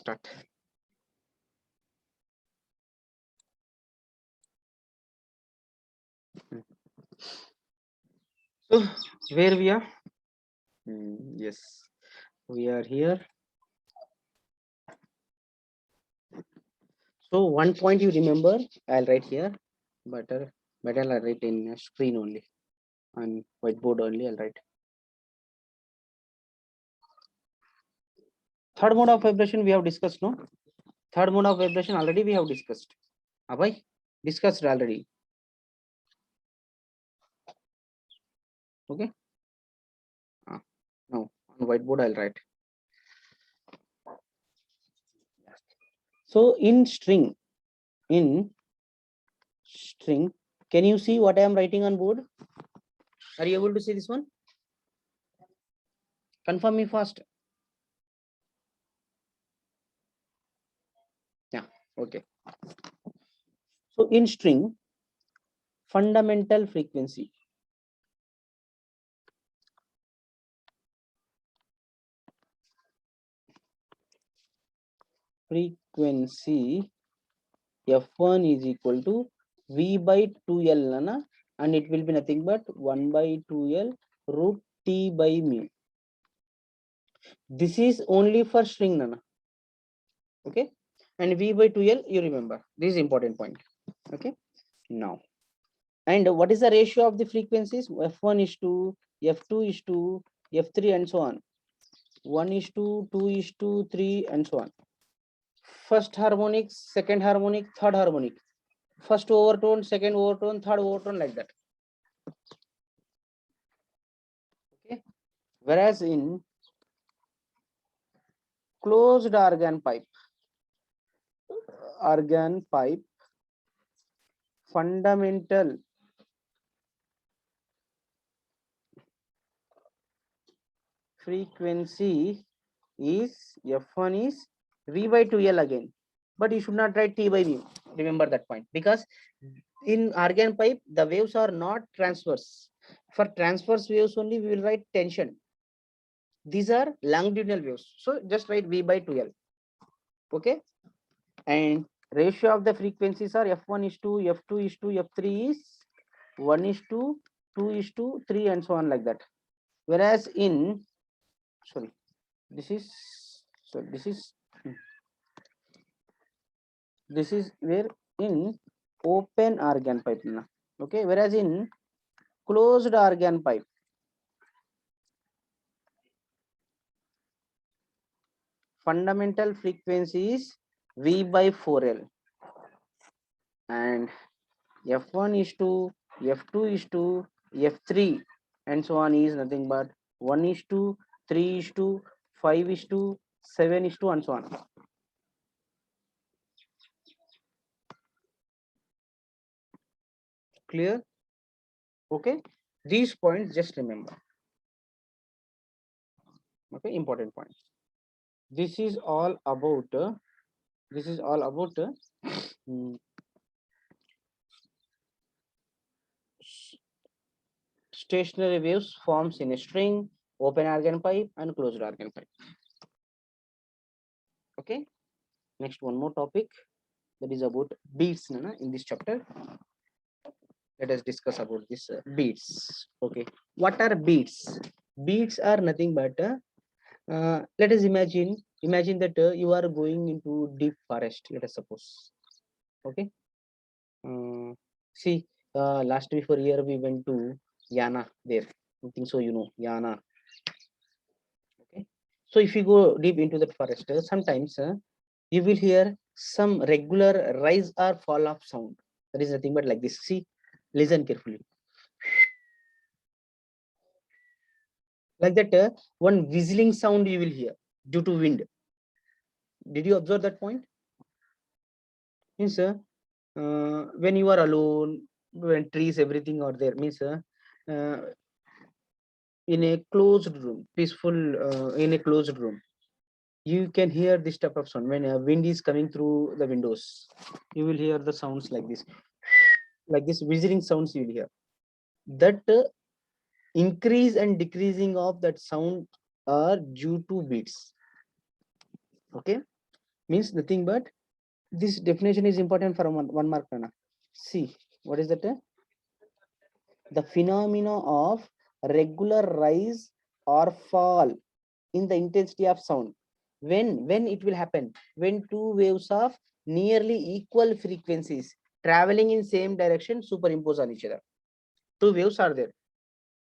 Start. So where we are? Yes, we are here. So one point you remember, I'll write here, but I'll write in a screen only, on whiteboard only. I'll write. Third mode of vibration we have discussed, no? Third mode of vibration already we have discussed. Abhay, discussed already. Okay. Now on whiteboard I'll write. So in string, can you see what I am writing on board? Are you able to see this one? Confirm me fast. Yeah, okay. So in string, fundamental frequency. Frequency F1 is equal to V by 2L, Nana, and it will be nothing but 1 by 2L root T by mu. This is only for string, Nana. Okay, and V by 2L, you remember. This is important point. Okay, now. And what is the ratio of the frequencies? F1 is to F2 is to F3 and so on. 1 is to 2 is to 3 and so on. First harmonic, second harmonic, third harmonic. First overtone, second overtone, third overtone, like that. Okay. Whereas in closed organ pipe, fundamental frequency is F1 is V by 2L again, but you should not write T by mu. Remember that point, because in organ pipe the waves are not transverse. For transverse waves only we will write tension. These are longitudinal waves, so just write V by 2L. Okay, and ratio of the frequencies are F1 is to F2 is to F3 is 1 is to 2 is to 3 and so on, like that. Whereas in this is where in open organ pipe. Okay, whereas in closed organ pipe, fundamental frequency is V by 4L, and F1 is to F2 is to F3 and so on is nothing but 1 is to 3 is to 5 is to 7 is to and so on. Clear? Okay, these points just remember. Okay, important points. This is all about stationary waves forms in a string, open organ pipe and closed organ pipe. Okay, next one more topic, that is about beats in this chapter. Let us discuss about this beats. Okay, what are beats? Beats are nothing but let us imagine that you are going into deep forest, let us suppose. Okay, see, last before year we went to Yana there. I think so, you know Yana. Okay, so if you go deep into that forest, sometimes you will hear some regular rise or fall of sound. That is nothing but like this. See, listen carefully. Like that, one whistling sound you will hear due to wind. Did you observe that point? Means when you are alone, when trees everything are there, means in a closed room, peaceful, in a closed room, you can hear this type of sound. When wind is coming through the windows, you will hear the sounds like this, like this whistling sounds you will hear. That increase and decreasing of that sound are due to beats. Okay, Means nothing but this definition is important for one mark. Nana. See, what is that? The phenomena of regular rise or fall in the intensity of sound. When it will happen? When two waves of nearly equal frequencies traveling in same direction superimpose on each other. Two waves are there.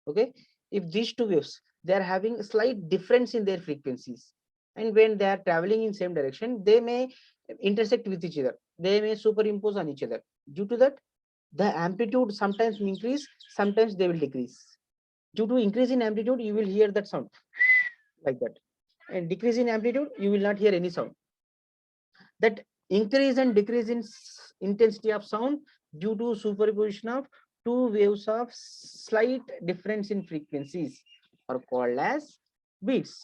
Okay. If these two waves, they are having a slight difference in their frequencies, and when they are traveling in same direction, they may intersect with each other. They may superimpose on each other. Due to that, the amplitude sometimes will increase, sometimes they will decrease. Due to increase in amplitude, you will hear that sound like that, and decrease in amplitude, you will not hear any sound. That increase and decrease in intensity of sound due to superposition of two waves of slight difference in frequencies are called as beats.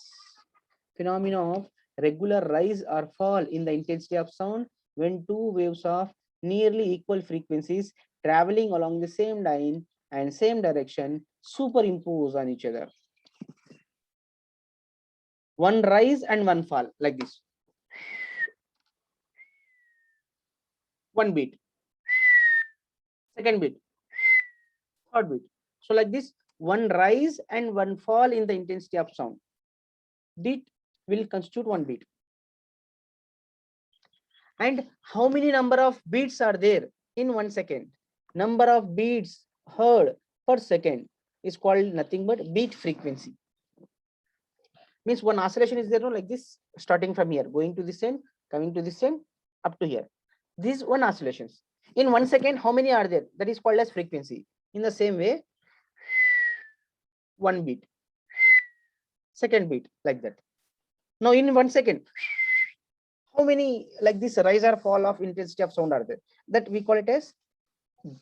Phenomena of regular rise or fall in the intensity of sound when two waves of nearly equal frequencies traveling along the same line and same direction superimpose on each other. One rise and one fall like this. One beat, second beat, third beat. So like this, one rise and one fall in the intensity of sound. Beat will constitute one beat. And how many number of beats are there in 1 second? Number of beats heard per second is called nothing but beat frequency. Means one oscillation is there, no, like this, starting from here, going to this end, coming to this end, up to here. These one oscillations. In 1 second, how many are there? That is called as frequency. In the same way, one beat, second beat, like that. Now in 1 second, how many like this rise or fall of intensity of sound are there? That we call it as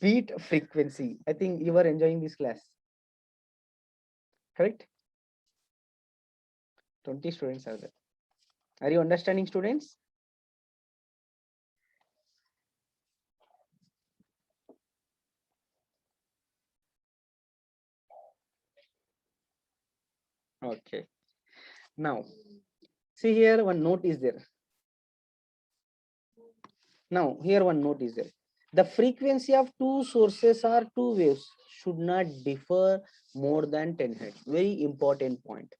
beat frequency. I think you are enjoying this class, correct? 20 students are there. Are you understanding, students? Okay. Now, see here one note is there. Now, here one note is there. The frequency of two sources or two waves should not differ more than 10 hertz. Very important point.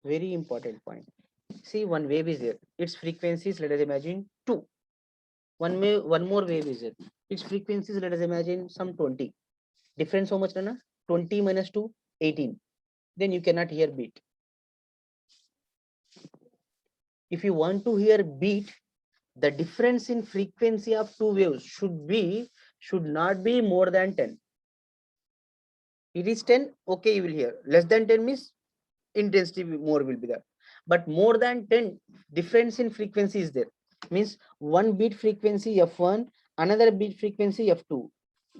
Very important point. See, one wave is there. Its frequencies, let us imagine 2. One more wave is there. Its frequencies, let us imagine some 20. Difference how much, Nana? 20 minus 2, 18. Then you cannot hear beat. If you want to hear beat, the difference in frequency of two waves should not be more than 10. It is 10, okay, you will hear. Less than 10 means intensity more will be there. But more than 10, difference in frequency is there. Means one beat frequency F1, another beat frequency F2.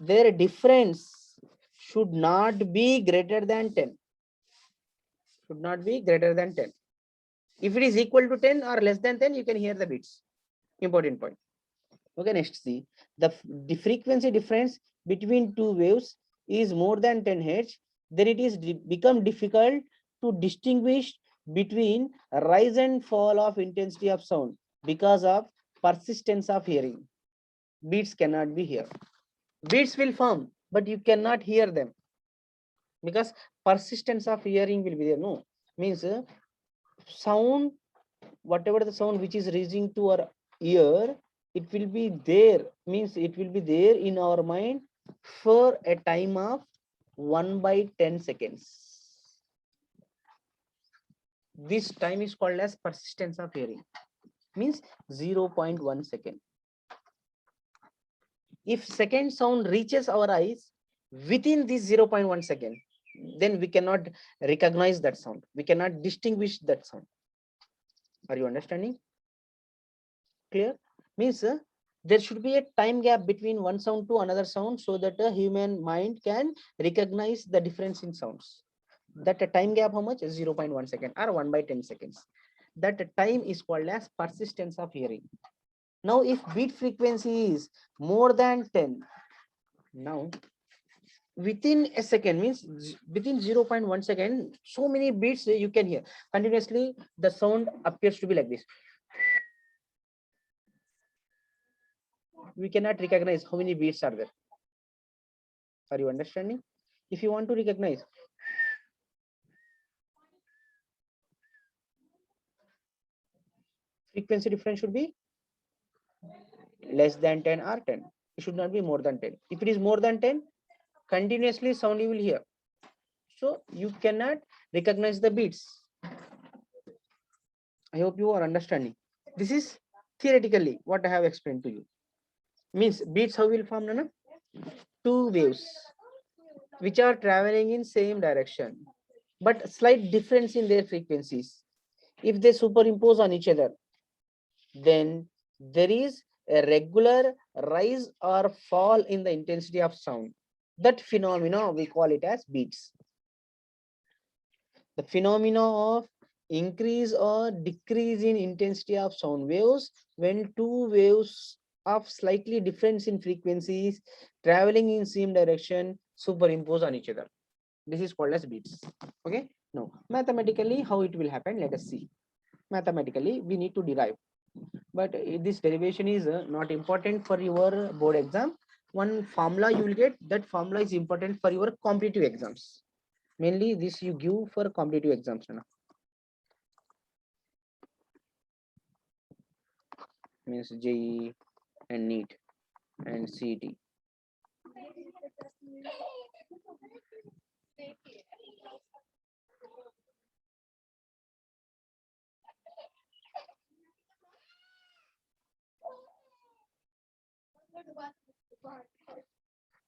Their difference should not be greater than 10. Should not be greater than 10. If it is equal to 10 or less than 10, you can hear the beats. Important point. Okay, next see. The frequency difference between two waves is more than 10 hertz, then it is become difficult to distinguish between rise and fall of intensity of sound because of persistence of hearing. Beats cannot be here. Beats will form, but you cannot hear them because persistence of hearing will be there. No, means sound, whatever the sound which is reaching to our ear, it will be there, means it will be there in our mind for a time of 1/10 seconds. This time is called as persistence of hearing, means 0.1 second. If second sound reaches our eyes within this 0.1 second, then we cannot recognize that sound, we cannot distinguish that sound. Are you understanding? Clear? Means there should be a time gap between one sound to another sound so that a human mind can recognize the difference in sounds. That a time gap, how much? 0.1 second or 1/10 seconds. That time is called as persistence of hearing. Now, if beat frequency is more than 10, now within a second, means within 0.1 second, so many beats you can hear continuously. The sound appears to be like this. we cannot recognize how many beats are there. Are you understanding? If you want to recognize, frequency difference should be less than 10 or 10. It should not be more than 10. If it is more than 10, continuously sound you will hear. So you cannot recognize the beats. I hope you are understanding. This is theoretically what I have explained to you. Means beats how will form, Nana? Two waves which are traveling in same direction, but slight difference in their frequencies. If they superimpose on each other, then there is a regular rise or fall in the intensity of sound. That phenomena we call it as beats. The phenomena of increase or decrease in intensity of sound waves when two waves of slightly difference in frequencies traveling in same direction superimpose on each other. This is called as beats. Okay. Now mathematically how it will happen, let us see. Mathematically we need to derive, but this derivation is not important for your board exam. One formula you will get, that formula is important for your competitive exams. Mainly this you give for competitive exams now. Means JEE and NEET and CET.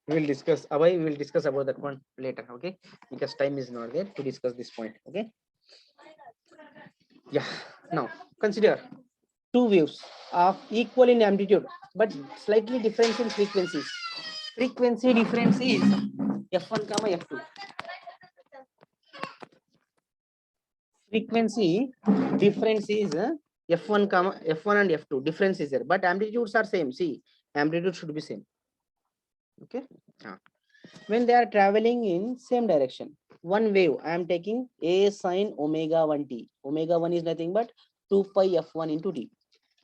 We will discuss, Abhay, we will discuss about that one later, okay? Because time is not there to discuss this point, okay? Yeah, now consider two waves of equal in amplitude, but slightly different in frequencies. Frequency difference is F1 comma F2. Frequency difference is F1 comma F1 and F2. Difference is there, but amplitudes are same. See, amplitude should be same. Okay. When they are traveling in same direction, one wave I am taking a sine omega 1t. Omega 1 is nothing but 2 pi f1 into t.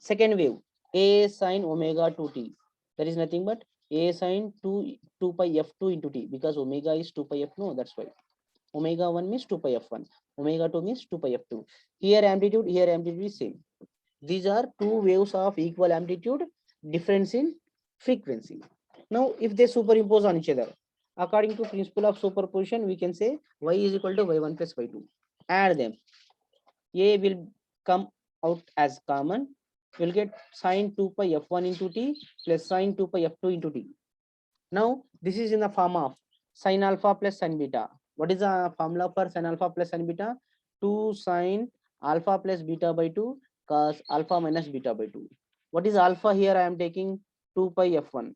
Second wave a sine omega 2t. That is nothing but a sine 2 pi f2 into t, because omega is 2 pi f. No, that's why. Omega 1 means 2 pi f1. Omega 2 means 2 pi f2. Here amplitude is same. These are two waves of equal amplitude, difference in frequency. Now, if they superimpose on each other, according to principle of superposition, we can say y is equal to y1 plus y2. Add them. A will come out as common. We'll get sine 2 pi f1 into t plus sine 2 pi f2 into t. Now, this is in the form of sine alpha plus sine beta. What is the formula for sine alpha plus sine beta? 2 sine alpha plus beta by 2 cos alpha minus beta by 2. What is alpha here? I am taking 2 pi f1.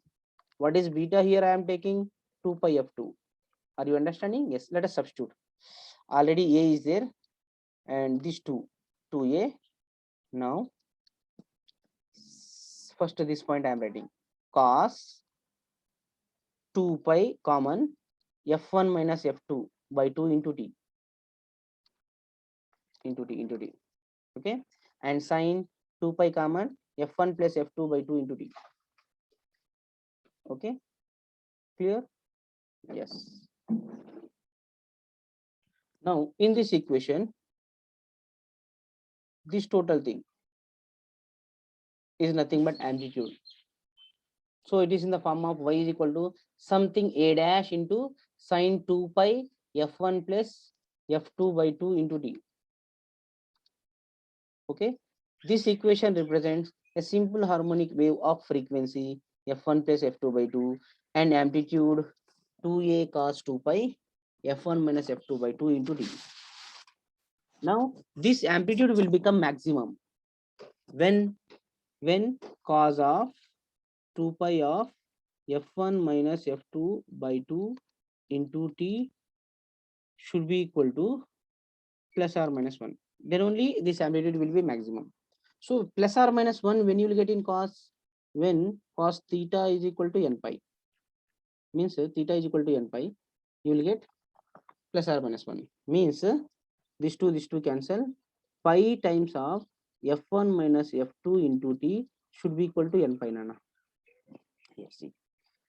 What is beta here? I am taking 2 pi f2. Are you understanding? Yes. Let us substitute. Already a is there, and these 2a. Now, first this point I am writing cos 2 pi common f1 minus f2 by 2 into t into t. Okay, and sine 2 pi common f1 plus f2 by 2 into t. Okay, clear? Yes. Now in this equation, this total thing is nothing but amplitude. So it is in the form of y is equal to something a dash into sine 2 pi f1 plus f2 by 2 into t. Okay, this equation represents a simple harmonic wave of frequency f1 plus f2 by 2 and amplitude 2a cos 2 pi f1 minus f2 by 2 into t. Now this amplitude will become maximum when cos of 2 pi of f1 minus f2 by 2 into t should be equal to plus or minus 1. Then only this amplitude will be maximum. So plus or minus 1 when you will get in cos, when cos theta is equal to n pi, means theta is equal to n pi, you will get plus or minus 1. Means these two cancel. Pi times of f1 minus f2 into t should be equal to n pi, Nana. Here, see,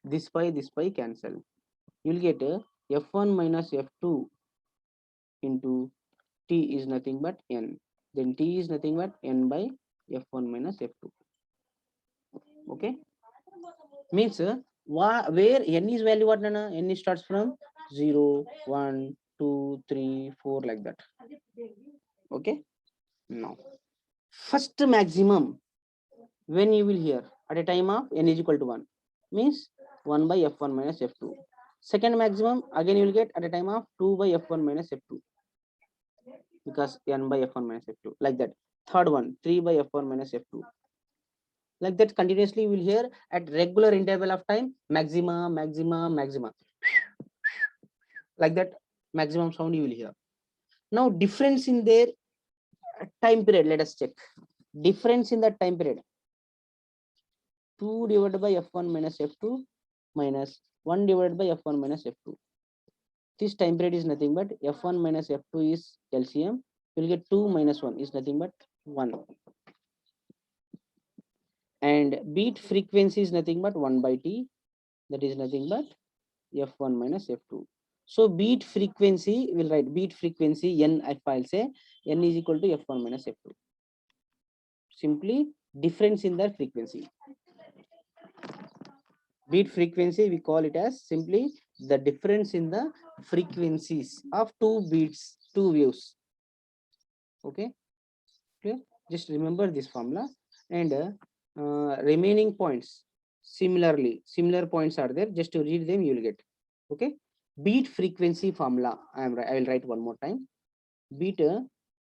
this pi cancel. You'll get f1 minus f2 into t is nothing but n. Then t is nothing but n by f1 minus f2. Okay, means where n is value what, nana? N starts from 0, 1, 2, 3, 4 like that. Okay, now first maximum when you will hear at a time of n is equal to 1 means 1 by f1 minus f2. Second maximum again you will get at a time of 2 by f1 minus f2 because n by f1 minus f2 like that. Third one 3 by f1 minus f2 like that. Continuously you will hear at regular interval of time maxima, maxima, maxima like that. Maximum sound you will hear. Now difference in their time period, let us check. Difference in that time period, 2 divided by f1 minus f2 minus 1 divided by f1 minus f2. This time period is nothing but f1 minus f2 is LCM. You will get 2 minus 1 is nothing but 1. And beat frequency is nothing but 1 by t. That is nothing but f1 minus f2. So beat frequency, we'll write beat frequency n, if I'll say n is equal to f1 minus f2. Simply difference in their frequency. Beat frequency we call it as simply the difference in the frequencies of two beats, two waves. Okay, clear? Just remember this formula. And remaining points similarly, similar points are there. Just to read them you will get. Okay, beat frequency formula I will write one more time. Beat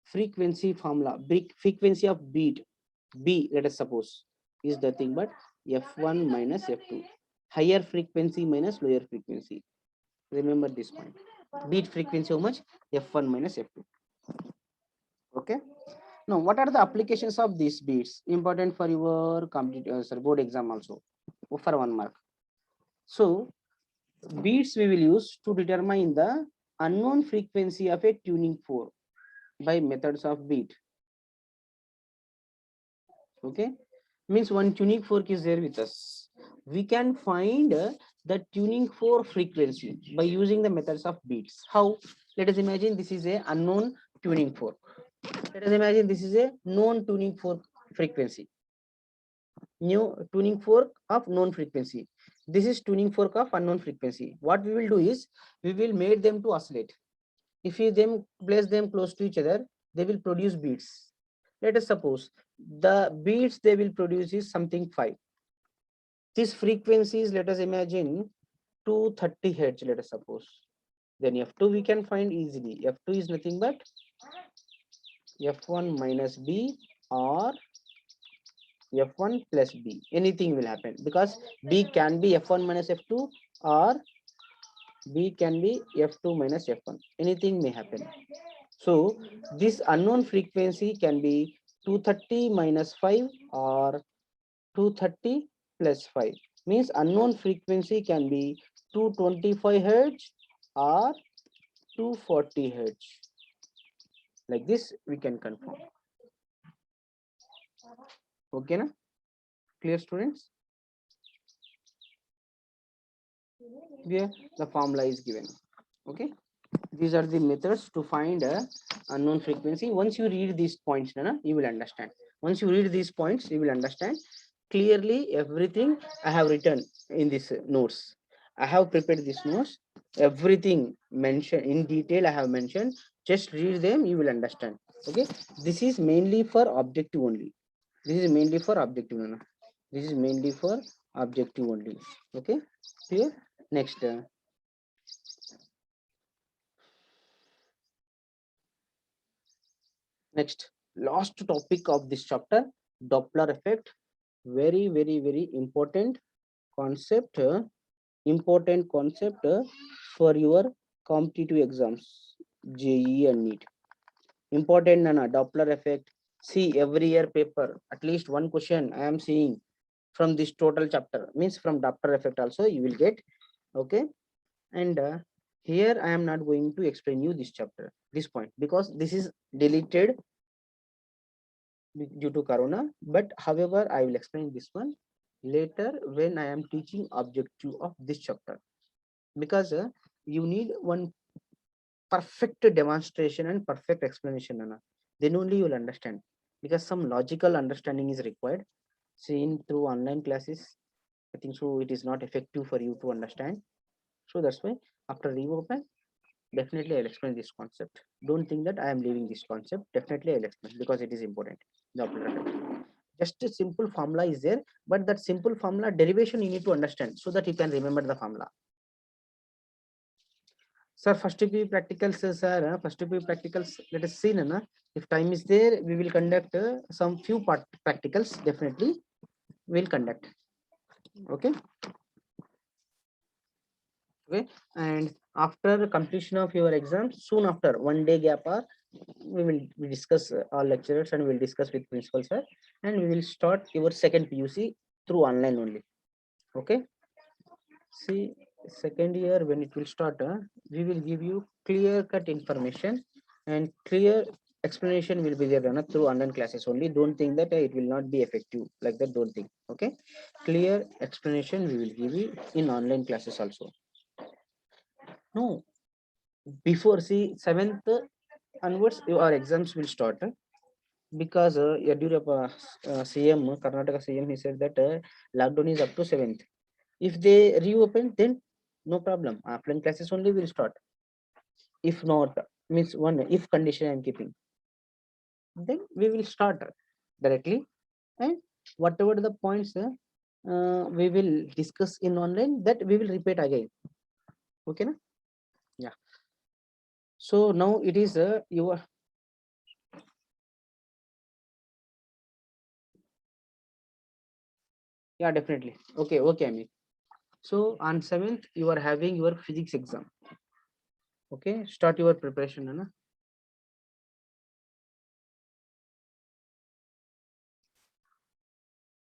frequency formula, beat frequency of beat b, let us suppose, is nothing but f1 minus f2. Higher frequency minus lower frequency. Remember this point. Beat frequency how much? f1 minus f2. Okay, now what are the applications of these beats? Important for your board exam also, for 1 mark. So beats we will use to determine the unknown frequency of a tuning fork by methods of beat. Okay, means one tuning fork is there with us. We can find the tuning fork frequency by using the methods of beats. How? Let us imagine this is a unknown tuning fork. Let us imagine this is a known tuning fork frequency. New tuning fork of known frequency. This is tuning fork of unknown frequency. What we will do is we will make them to oscillate. If you them place them close to each other, they will produce beats. Let us suppose the beats they will produce is something 5. These frequencies, let us imagine 230 hertz, let us suppose. Then f2 we can find easily. F2 is nothing but f1 minus b or f1 plus b. Anything will happen because b can be f1 minus f2 or b can be f2 minus f1. Anything may happen. So this unknown frequency can be 230 minus 5 or 230 plus 5. Means unknown frequency can be 225 hertz or 240 hertz. Like this we can confirm. Okay, na? Clear, students? Here the formula is given. Okay, these are the methods to find a unknown frequency. Once you read these points, Nana, you will understand. Once you read these points, you will understand clearly everything I have written in this notes. I have prepared these notes. Everything mentioned in detail I have mentioned. Just read them, you will understand. Okay, this is mainly for objective only. This is mainly for objective, Nana. This is mainly for objective only. Okay, clear? Next. Next, last topic of this chapter, Doppler effect. Very, very, very important concept. Important concept for your competitive exams, JEE and NEET. Important, Nana, Doppler effect. See, every year paper, at least one question I am seeing from this total chapter. Means from Doppler effect also you will get. Okay, and here I am not going to explain you this chapter, this point, because this is deleted due to corona, but however I will explain this one. later when I am teaching objective of this chapter, because you need one perfect demonstration and perfect explanation, Anna. Then only you will understand, because some logical understanding is required. Seen through online classes, I think so it is not effective for you to understand. So that's why after reopen, definitely I'll explain this concept. Don't think that I am leaving this concept. Definitely I'll explain because it is important. The operator effect. Just a simple formula is there, but that simple formula derivation you need to understand so that you can remember the formula. Sir, first PE practicals, sir, first PE practicals, let us see, Nana. If time is there, we will conduct some few practicals, definitely we'll conduct. Okay. Okay. And after completion of your exam, soon after 1 day gap, we discuss all lecturers and we'll discuss with principal sir, and we will start your second PUC through online only. Okay. See, second year when it will start, we will give you clear cut information and clear explanation will be there, through online classes only. Don't think that it will not be effective like that. Don't think. Okay. Clear explanation we will give you in online classes also. No, before, see, 7th onwards our exams will start, because Yadurappa, CM, Karnataka CM, he said that lockdown is up to 7th. If they reopen, then no problem. Offline classes only will start. If not, means one if condition I'm keeping, then we will start directly. And whatever the points we will discuss in online, that we will repeat again. Okay, na? Yeah. So now it is your. Yeah, definitely. Okay, okay, Amit. So on 7th, you are having your physics exam. Okay, start your preparation, Anna.